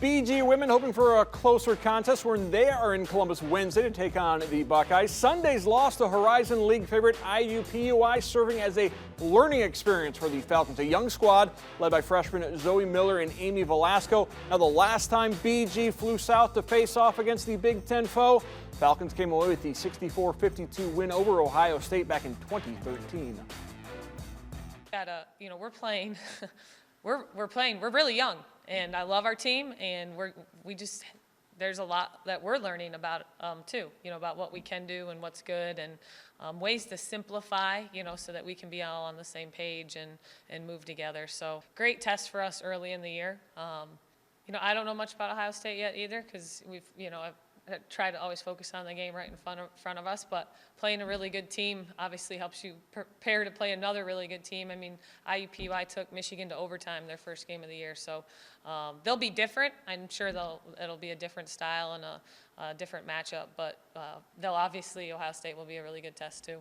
BG women hoping for a closer contest when they are in Columbus Wednesday to take on the Buckeyes. Sunday's loss to Horizon League favorite IUPUI serving as a learning experience for the Falcons. A young squad led by freshmen Zoe Miller and Amy Velasco. Now, the last time BG flew south to face off against the Big Ten foe, Falcons came away with the 64-52 win over Ohio State back in 2013. We're playing. We're really young, and I love our team, and there's a lot that we're learning about too, about what we can do and what's good, and ways to simplify, so that we can be all on the same page and move together. So great test for us early in the year. I don't know much about Ohio State yet either, because I've tried to always focus on the game right in front of us, but playing a really good team obviously helps you prepare to play another really good team. I mean, IUPUI took Michigan to overtime their first game of the year, so they'll be different. I'm sure it'll be a different style and a different matchup, but Ohio State will be a really good test too.